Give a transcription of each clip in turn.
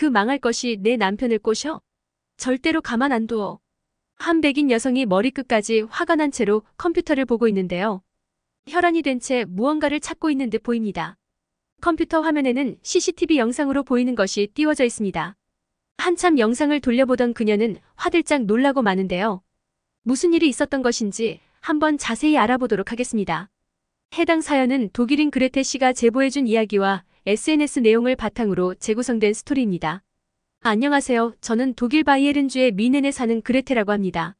그 망할 것이 내 남편을 꼬셔? 절대로 가만 안 둬. 한 백인 여성이 머리끝까지 화가 난 채로 컴퓨터를 보고 있는데요. 혈안이 된 채 무언가를 찾고 있는 듯 보입니다. 컴퓨터 화면에는 CCTV 영상으로 보이는 것이 띄워져 있습니다. 한참 영상을 돌려보던 그녀는 화들짝 놀라고 마는데요. 무슨 일이 있었던 것인지 한번 자세히 알아보도록 하겠습니다. 해당 사연은 독일인 그레테 씨가 제보해준 이야기와 SNS 내용을 바탕으로 재구성된 스토리입니다. 안녕하세요. 저는 독일 바이에른주의 미넨에 사는 그레테라고 합니다.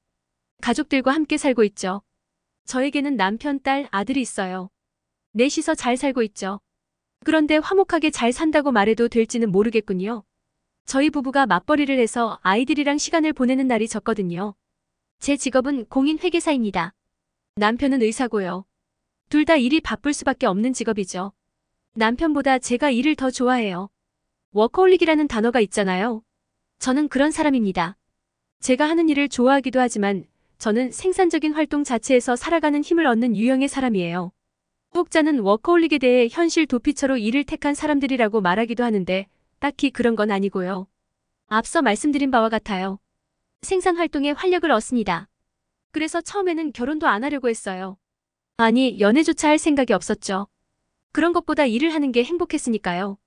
가족들과 함께 살고 있죠. 저에게는 남편, 딸, 아들이 있어요. 넷이서 잘 살고 있죠. 그런데 화목하게 잘 산다고 말해도 될지는 모르겠군요. 저희 부부가 맞벌이를 해서 아이들이랑 시간을 보내는 날이 적거든요. 제 직업은 공인회계사입니다. 남편은 의사고요. 둘 다 일이 바쁠 수밖에 없는 직업이죠. 남편보다 제가 일을 더 좋아해요. 워커홀릭이라는 단어가 있잖아요. 저는 그런 사람입니다. 제가 하는 일을 좋아하기도 하지만 저는 생산적인 활동 자체에서 살아가는 힘을 얻는 유형의 사람이에요. 후옥자는 워커홀릭에 대해 현실 도피처로 일을 택한 사람들이라고 말하기도 하는데 딱히 그런 건 아니고요. 앞서 말씀드린 바와 같아요. 생산 활동에 활력을 얻습니다. 그래서 처음에는 결혼도 안 하려고 했어요. 아니, 연애조차 할 생각이 없었죠. 그런 것보다 일을 하는 게 행복했으니까요.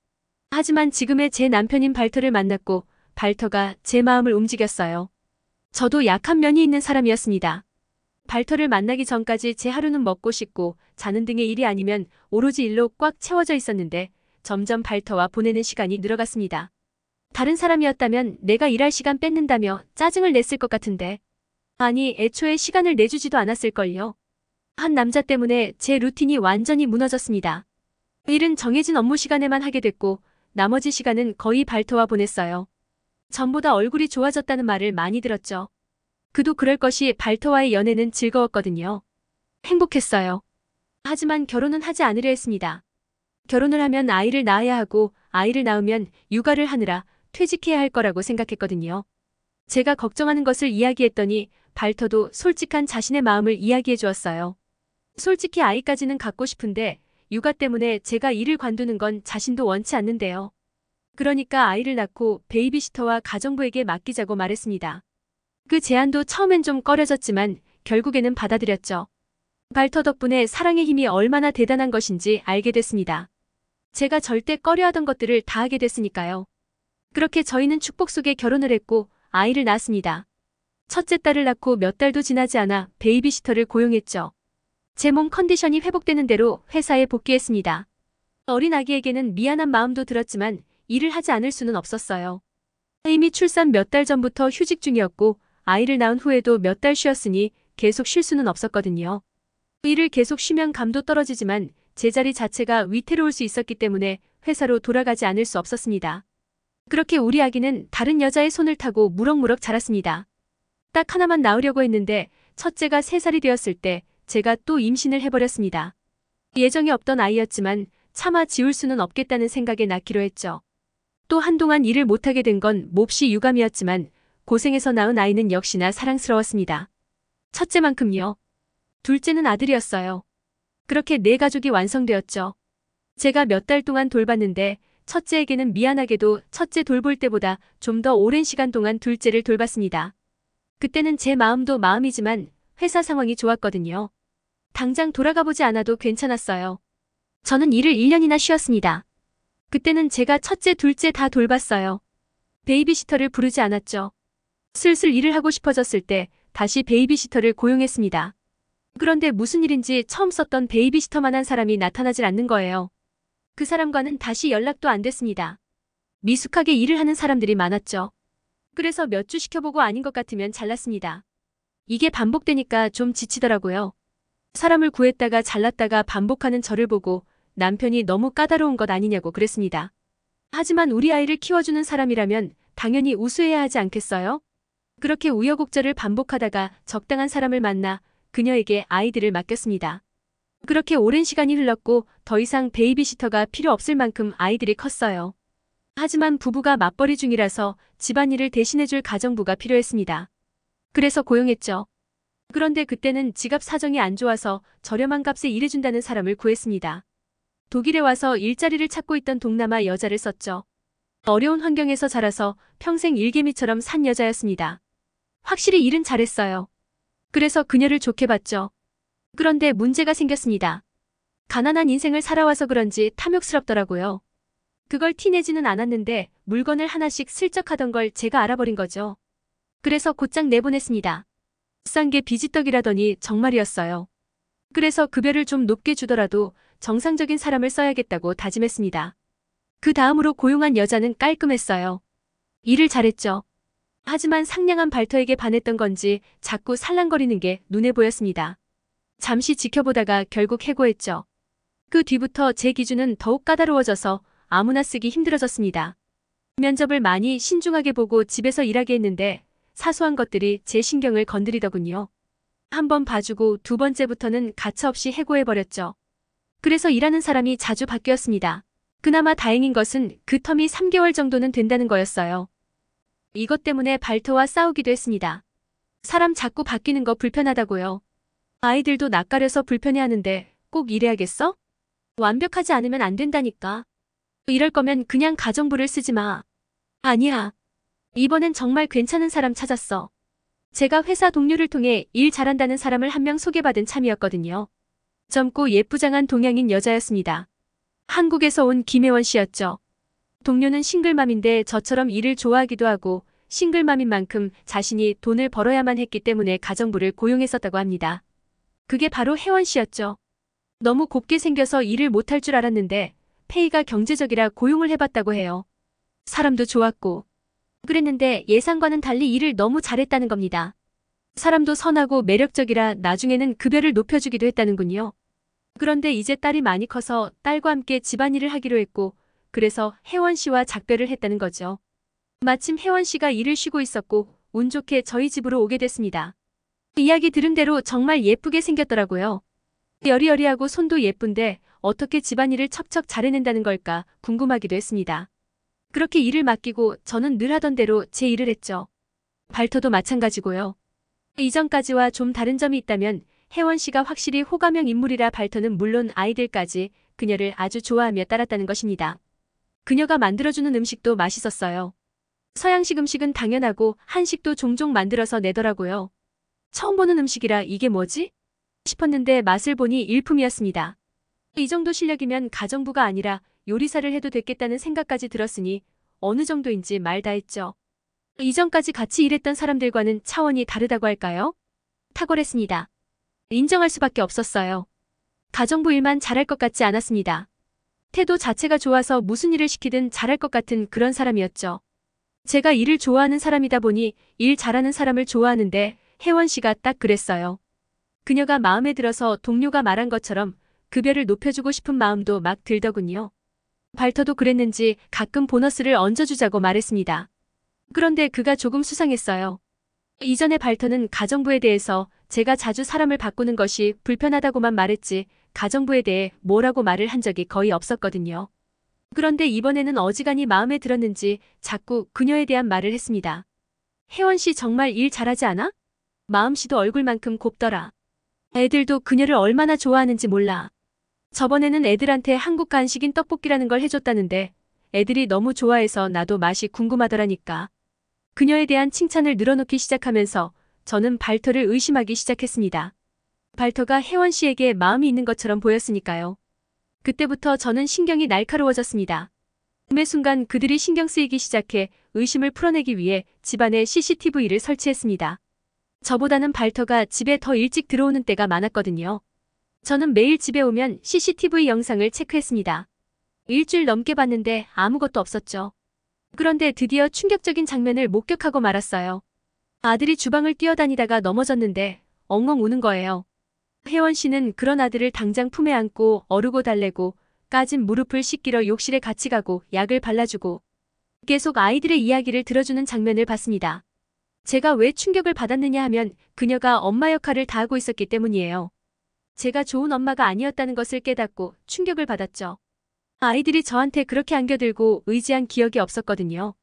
하지만 지금의 제 남편인 발터를 만났고 발터가 제 마음을 움직였어요. 저도 약한 면이 있는 사람이었습니다. 발터를 만나기 전까지 제 하루는 먹고 씻고 자는 등의 일이 아니면 오로지 일로 꽉 채워져 있었는데 점점 발터와 보내는 시간이 늘어갔습니다. 다른 사람이었다면 내가 일할 시간 뺏는다며 짜증을 냈을 것 같은데. 아니, 애초에 시간을 내주지도 않았을걸요. 한 남자 때문에 제 루틴이 완전히 무너졌습니다. 일은 정해진 업무 시간에만 하게 됐고 나머지 시간은 거의 발터와 보냈어요. 전보다 얼굴이 좋아졌다는 말을 많이 들었죠. 그도 그럴 것이 발터와의 연애는 즐거웠거든요. 행복했어요. 하지만 결혼은 하지 않으려 했습니다. 결혼을 하면 아이를 낳아야 하고 아이를 낳으면 육아를 하느라 퇴직해야 할 거라고 생각했거든요. 제가 걱정하는 것을 이야기했더니 발터도 솔직한 자신의 마음을 이야기해 주었어요. 솔직히 아이까지는 갖고 싶은데 육아 때문에 제가 일을 관두는 건 자신도 원치 않는데요. 그러니까 아이를 낳고 베이비시터와 가정부에게 맡기자고 말했습니다. 그 제안도 처음엔 좀 꺼려졌지만 결국에는 받아들였죠. 발터 덕분에 사랑의 힘이 얼마나 대단한 것인지 알게 됐습니다. 제가 절대 꺼려하던 것들을 다 하게 됐으니까요. 그렇게 저희는 축복 속에 결혼을 했고 아이를 낳았습니다. 첫째 딸을 낳고 몇 달도 지나지 않아 베이비시터를 고용했죠. 제 몸 컨디션이 회복되는 대로 회사에 복귀했습니다. 어린 아기에게는 미안한 마음도 들었지만 일을 하지 않을 수는 없었어요. 이미 출산 몇 달 전부터 휴직 중이었고 아이를 낳은 후에도 몇 달 쉬었으니 계속 쉴 수는 없었거든요. 일을 계속 쉬면 감도 떨어지지만 제자리 자체가 위태로울 수 있었기 때문에 회사로 돌아가지 않을 수 없었습니다. 그렇게 우리 아기는 다른 여자의 손을 타고 무럭무럭 자랐습니다. 딱 하나만 낳으려고 했는데 첫째가 3살이 되었을 때 제가 또 임신을 해버렸습니다. 예정에 없던 아이였지만 차마 지울 수는 없겠다는 생각에 낳기로 했죠. 또 한동안 일을 못하게 된 건 몹시 유감이었지만 고생해서 낳은 아이는 역시나 사랑스러웠습니다. 첫째만큼요. 둘째는 아들이었어요. 그렇게 4가족이 완성되었죠. 제가 몇 달 동안 돌봤는데 첫째에게는 미안하게도 첫째 돌볼 때보다 좀 더 오랜 시간 동안 둘째를 돌봤습니다. 그때는 제 마음도 마음이지만 회사 상황이 좋았거든요. 당장 돌아가보지 않아도 괜찮았어요. 저는 일을 1년이나 쉬었습니다. 그때는 제가 첫째, 둘째 다 돌봤어요. 베이비시터를 부르지 않았죠. 슬슬 일을 하고 싶어졌을 때 다시 베이비시터를 고용했습니다. 그런데 무슨 일인지 처음 썼던 베이비시터만한 사람이 나타나질 않는 거예요. 그 사람과는 다시 연락도 안 됐습니다. 미숙하게 일을 하는 사람들이 많았죠. 그래서 몇 주 시켜보고 아닌 것 같으면 잘랐습니다. 이게 반복되니까 좀 지치더라고요. 사람을 구했다가 잘랐다가 반복하는 저를 보고 남편이 너무 까다로운 것 아니냐고 그랬습니다. 하지만 우리 아이를 키워주는 사람이라면 당연히 우수해야 하지 않겠어요? 그렇게 우여곡절을 반복하다가 적당한 사람을 만나 그녀에게 아이들을 맡겼습니다. 그렇게 오랜 시간이 흘렀고 더 이상 베이비시터가 필요 없을 만큼 아이들이 컸어요. 하지만 부부가 맞벌이 중이라서 집안일을 대신해줄 가정부가 필요했습니다. 그래서 고용했죠. 그런데 그때는 지갑 사정이 안 좋아서 저렴한 값에 일해준다는 사람을 구했습니다. 독일에 와서 일자리를 찾고 있던 동남아 여자를 썼죠. 어려운 환경에서 자라서 평생 일개미처럼 산 여자였습니다. 확실히 일은 잘했어요. 그래서 그녀를 좋게 봤죠. 그런데 문제가 생겼습니다. 가난한 인생을 살아와서 그런지 탐욕스럽더라고요. 그걸 티내지는 않았는데 물건을 하나씩 슬쩍 하던 걸 제가 알아버린 거죠. 그래서 곧장 내보냈습니다. 비싼 게 비지떡이라더니 정말이었어요. 그래서 급여를 좀 높게 주더라도 정상적인 사람을 써야겠다고 다짐했습니다. 그 다음으로 고용한 여자는 깔끔했어요. 일을 잘했죠. 하지만 상냥한 발터에게 반했던 건지 자꾸 살랑거리는 게 눈에 보였습니다. 잠시 지켜보다가 결국 해고했죠. 그 뒤부터 제 기준은 더욱 까다로워져서 아무나 쓰기 힘들어졌습니다. 면접을 많이 신중하게 보고 집에서 일하게 했는데 사소한 것들이 제 신경을 건드리더군요. 한 번 봐주고 두 번째부터는 가차없이 해고해버렸죠. 그래서 일하는 사람이 자주 바뀌었습니다. 그나마 다행인 것은 그 텀이 3개월 정도는 된다는 거였어요. 이것 때문에 발터와 싸우기도 했습니다. 사람 자꾸 바뀌는 거 불편하다고요. 아이들도 낯가려서 불편해하는데 꼭 이래야겠어? 완벽하지 않으면 안 된다니까. 이럴 거면 그냥 가정부를 쓰지 마. 아니야. 이번엔 정말 괜찮은 사람 찾았어. 제가 회사 동료를 통해 일 잘한다는 사람을 한 명 소개받은 참이었거든요. 젊고 예쁘장한 동양인 여자였습니다. 한국에서 온 김혜원 씨였죠. 동료는 싱글맘인데 저처럼 일을 좋아하기도 하고 싱글맘인 만큼 자신이 돈을 벌어야만 했기 때문에 가정부를 고용했었다고 합니다. 그게 바로 혜원 씨였죠. 너무 곱게 생겨서 일을 못할 줄 알았는데 페이가 경제적이라 고용을 해봤다고 해요. 사람도 좋았고 그랬는데 예상과는 달리 일을 너무 잘했다는 겁니다. 사람도 선하고 매력적이라 나중에는 급여를 높여주기도 했다는군요. 그런데 이제 딸이 많이 커서 딸과 함께 집안일을 하기로 했고 그래서 혜원 씨와 작별을 했다는 거죠. 마침 혜원 씨가 일을 쉬고 있었고 운 좋게 저희 집으로 오게 됐습니다. 이야기 들은 대로 정말 예쁘게 생겼더라고요. 여리여리하고 손도 예쁜데 어떻게 집안일을 척척 잘해낸다는 걸까 궁금하기도 했습니다. 그렇게 일을 맡기고 저는 늘 하던 대로 제 일을 했죠. 발터도 마찬가지고요. 이전까지와 좀 다른 점이 있다면 혜원 씨가 확실히 호감형 인물이라 발터는 물론 아이들까지 그녀를 아주 좋아하며 따랐다는 것입니다. 그녀가 만들어주는 음식도 맛있었어요. 서양식 음식은 당연하고 한식도 종종 만들어서 내더라고요. 처음 보는 음식이라 이게 뭐지? 싶었는데 맛을 보니 일품이었습니다. 이 정도 실력이면 가정부가 아니라 요리사를 해도 됐겠다는 생각까지 들었으니 어느 정도인지 말 다 했죠. 이전까지 같이 일했던 사람들과는 차원이 다르다고 할까요? 탁월했습니다. 인정할 수밖에 없었어요. 가정부 일만 잘할 것 같지 않았습니다. 태도 자체가 좋아서 무슨 일을 시키든 잘할 것 같은 그런 사람이었죠. 제가 일을 좋아하는 사람이다 보니 일 잘하는 사람을 좋아하는데 혜원 씨가 딱 그랬어요. 그녀가 마음에 들어서 동료가 말한 것처럼 급여를 높여주고 싶은 마음도 막 들더군요. 발터도 그랬는지 가끔 보너스를 얹어주자고 말했습니다. 그런데 그가 조금 수상했어요. 이전에 발터는 가정부에 대해서 제가 자주 사람을 바꾸는 것이 불편하다고만 말했지 가정부에 대해 뭐라고 말을 한 적이 거의 없었거든요. 그런데 이번에는 어지간히 마음에 들었는지 자꾸 그녀에 대한 말을 했습니다. 혜원 씨 정말 일 잘하지 않아? 마음씨도 얼굴만큼 곱더라. 애들도 그녀를 얼마나 좋아하는지 몰라. 저번에는 애들한테 한국 간식인 떡볶이라는 걸 해줬다는데 애들이 너무 좋아해서 나도 맛이 궁금하더라니까. 그녀에 대한 칭찬을 늘어놓기 시작하면서 저는 발터를 의심하기 시작했습니다. 발터가 혜원 씨에게 마음이 있는 것처럼 보였으니까요. 그때부터 저는 신경이 날카로워졌습니다. 어느 순간 그들이 신경 쓰이기 시작해 의심을 풀어내기 위해 집안에 CCTV를 설치했습니다. 저보다는 발터가 집에 더 일찍 들어오는 때가 많았거든요. 저는 매일 집에 오면 CCTV 영상을 체크했습니다. 일주일 넘게 봤는데 아무것도 없었죠. 그런데 드디어 충격적인 장면을 목격하고 말았어요. 아들이 주방을 뛰어다니다가 넘어졌는데 엉엉 우는 거예요. 혜원 씨는 그런 아들을 당장 품에 안고 어르고 달래고 까진 무릎을 씻기러 욕실에 같이 가고 약을 발라주고 계속 아이들의 이야기를 들어주는 장면을 봤습니다. 제가 왜 충격을 받았느냐 하면 그녀가 엄마 역할을 다하고 있었기 때문이에요. 제가 좋은 엄마가 아니었다는 것을 깨닫고 충격을 받았죠. 아이들이 저한테 그렇게 안겨들고 의지한 기억이 없었거든요.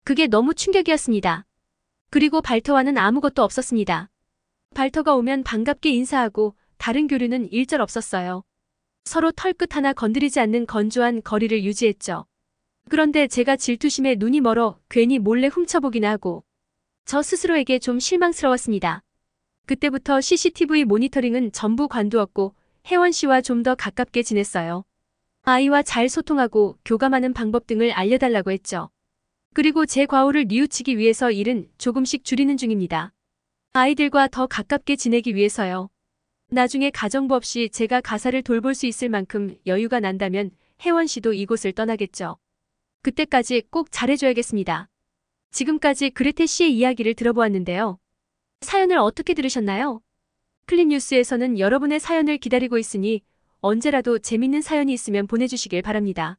그게 너무 충격이었습니다. 그리고 발터와는 아무것도 없었습니다. 발터가 오면 반갑게 인사하고 다른 교류는 일절 없었어요. 서로 털끝 하나 건드리지 않는 건조한 거리를 유지했죠. 그런데 제가 질투심에 눈이 멀어 괜히 몰래 훔쳐보기나 하고 저 스스로에게 좀 실망스러웠습니다. 그때부터 CCTV 모니터링은 전부 관두었고 혜원 씨와 좀 더 가깝게 지냈어요. 아이와 잘 소통하고 교감하는 방법 등을 알려달라고 했죠. 그리고 제 과오를 뉘우치기 위해서 일은 조금씩 줄이는 중입니다. 아이들과 더 가깝게 지내기 위해서요. 나중에 가정부 없이 제가 가사를 돌볼 수 있을 만큼 여유가 난다면 혜원 씨도 이곳을 떠나겠죠. 그때까지 꼭 잘해줘야겠습니다. 지금까지 그레테 씨의 이야기를 들어보았는데요. 사연을 어떻게 들으셨나요? 클립뉴스에서는 여러분의 사연을 기다리고 있으니 언제라도 재밌는 사연이 있으면 보내주시길 바랍니다.